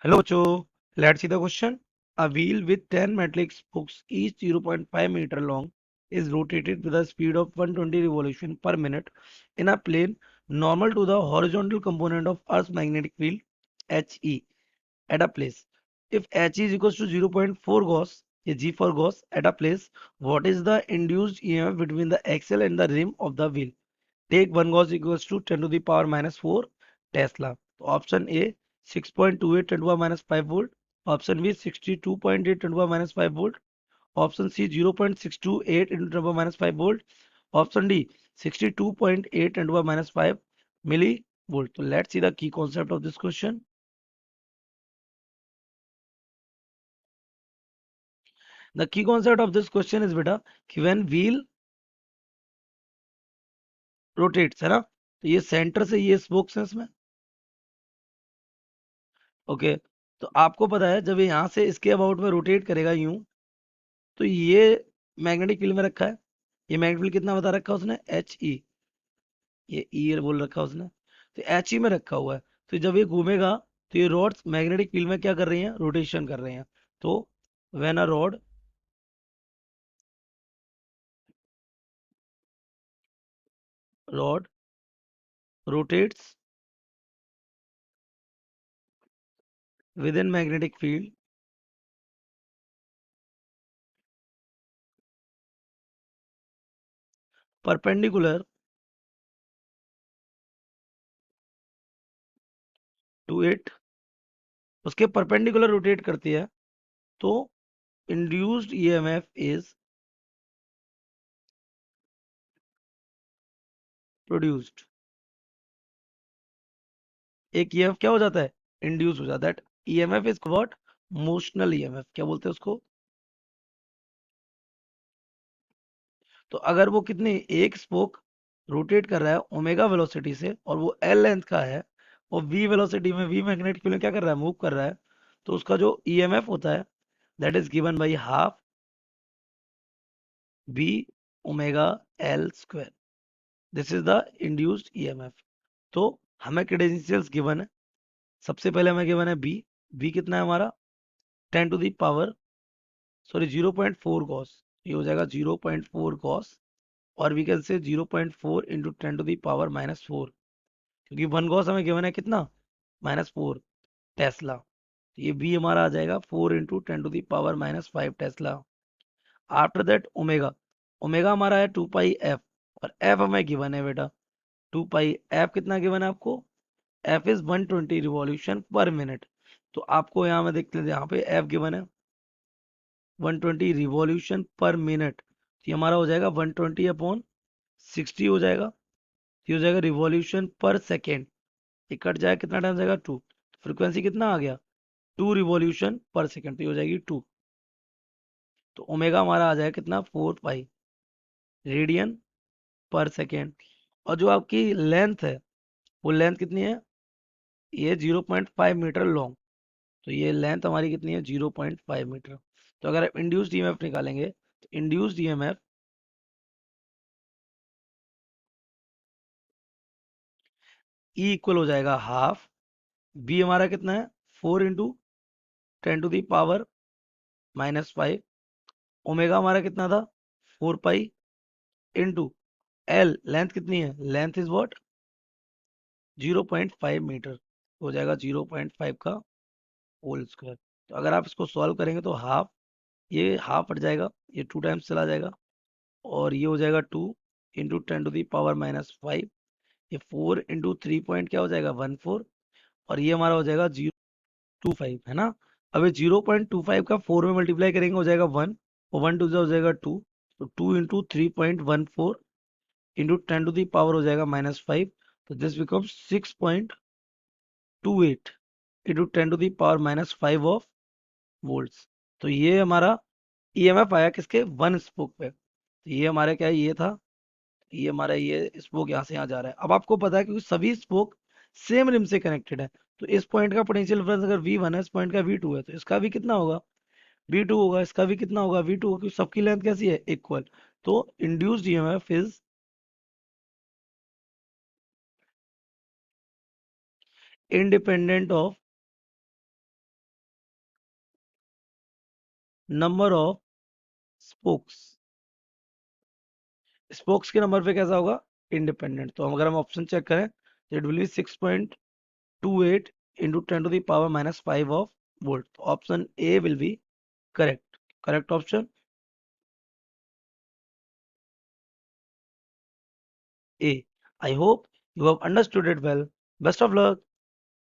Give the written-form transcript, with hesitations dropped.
Hello, Cho. Let's see the question. A wheel with 10 metallic spokes, each 0.5 meter long, is rotated with a speed of 120 revolution per minute in a plane normal to the horizontal component of Earth's magnetic field, HE, at a place. If HE is equals to 0.4 Gauss, a G for Gauss, at a place, what is the induced EMF between the axle and the rim of the wheel? Take 1 Gauss equals to 10 to the power minus 4 Tesla. So option A 6.28 10 to the power minus 5 volt. Option B 62.8 10 to the power minus 5 volt. Option C 0.628 into 10 to the power minus 5 volt. Option D 62.8 10 to the power minus 5 millivolt. So let's see the key concept of this question. The key concept of this question is beta कि when wheel rotates है ना, तो ये centre से ये spokes है इसमें. Okay. तो आपको पता है जब ये यहाँ से इसके अबाउट में रोटेट करेगा यूं, तो ये मैग्नेटिक फील्ड में रखा है. ये मैग्नेटिक फील्ड कितना बता रखा है उसने? H E. ये ई बोल रखा है उसने. तो एच ई में रखा हुआ है. तो जब ये घूमेगा तो ये रॉड्स मैग्नेटिक फील्ड में क्या कर रही हैं? रोटेशन कर रहे हैं. तो when a rod rotates within magnetic field perpendicular to it, उसके परपेंडिकुलर रोटेट करती है, तो इंड्यूस्ड ईएमएफ इज प्रोड्यूस्ड. एक ईएमएफ क्या हो जाता है? इंड्यूस हो जाता है. EMF is what? Motional EMF. क्या बोलते हैं उसको? तो अगर वो कितनी एक स्पोक रोटेट कर रहा है ओमेगा वेलोसिटी से और वो एल लेंथ का है और वी वेलोसिटी में वी मैग्नेटिक फील्ड में क्या कर रहा है? मूव कर रहा है. तो उसका जो ईएमएफ होता है that is given by half V omega L square. This is the induced EMF. तो हमें क्रेडेंशियल्स गिवन है. सबसे पहले हमें गिवन है बी. बी कितना है हमारा? 10 to the power, sorry 0.4 gauss. ये हो जाएगा 0.4 गॉस. और we can say 0.4 into 10 to the power minus 4, क्योंकि 1 गॉस हमें गिवन है कितना? Minus 4 tesla. तो ये बी हमारा आ जाएगा 4 into 10 to the power minus 5 tesla. After that omega. Omega हमारा है 2 पाई एफ. और एफ हमें गिवन है बेटा 2 पाई. एफ कितना गिवन है आपको? F is 120 revolution per minute. तो आपको यहाँ में देखते हैं, यहाँ पे एफ गिवन है 120 रिवॉल्यूशन पर मिनट. तो ये हमारा हो जाएगा 120 अपॉन 60 हो जाएगा. ये हो जाएगा रिवॉल्यूशन पर सेकेंड. ये कट जाएगा, कितना टाइम जाएगा? 2. फ्रीक्वेंसी कितना आ गया? 2 रिवॉल्यूशन पर सेकेंड. तो ये हो जाएगी 2. तो ओमेगा हमारा आ जाएगा कितना? 4 पाई रेडियन पर सेकेंड. और जो आपकी लेंथ है वो लेंथ कितनी है? ये 0.5 मीटर लॉन्ग. तो ये लेंथ हमारी कितनी है? 0.5 मीटर. तो अगर आप इंड्यूस्ड ईएमएफ निकालेंगे तो इंड्यूस्ड ईएमएफ ई इक्वल हो जाएगा हाफ. बी हमारा कितना है? 4 into 10 to the power minus 5. Omega हमारा कितना था? 4 पाई इंटू एल. लेंथ कितनी है? Length is what? 0.5 मीटर. हो जाएगा 0.5 का होल स्क्वायर. तो अगर आप इसको सॉल्व करेंगे तो हाफ, ये हाफ हट जाएगा, ये 2 टाइम्स चला जाएगा. और ये हो जाएगा 2 into 10 to the power minus 5. ये 4 इंटू 3 पॉइंट क्या हो जाएगा? 1 4. और ये हमारा हो जाएगा 0.25 है ना. अब ये 0.25 का 4 में मल्टीप्लाई करेंगे हो जाएगा 1. और 1 टू हो जाएगा 2. तो 2 into 3.14 into 10 to the power हो जाएगा माइनस 5. तो this becomes 6.28 into 10 to the power minus 5 of volts. तो ये हमारा ईएमएफ आया किसके? वन स्पोक पे. तो ये हमारे क्या है? ये था. ये हमारा ये स्पोक यहाँ से यहाँ जा रहा है. अब आपको पता है क्योंकि सभी स्पोक सेम रिम से कनेक्टेड है, तो इस पॉइंट का पोटेंशियल डिफरेंस अगर V1 है, इस पॉइंट का V2 है, तो इसका भी कितना होगा? V2 होगा. इसका भी कितना होगा? V2 होगा, क्योंकि सबकी लेंथ कैसी है? इक्वल. तो induced EMF is independent of number of spokes, spokes के नंबर पे कैसा होगा, इंडिपेंडेंट। तो अगर हम ऑप्शन चेक करें, it will be 6.28 into 10 to the power -5 of volt. तो option A will be correct, correct option A. I hope you have understood it well. Best of luck.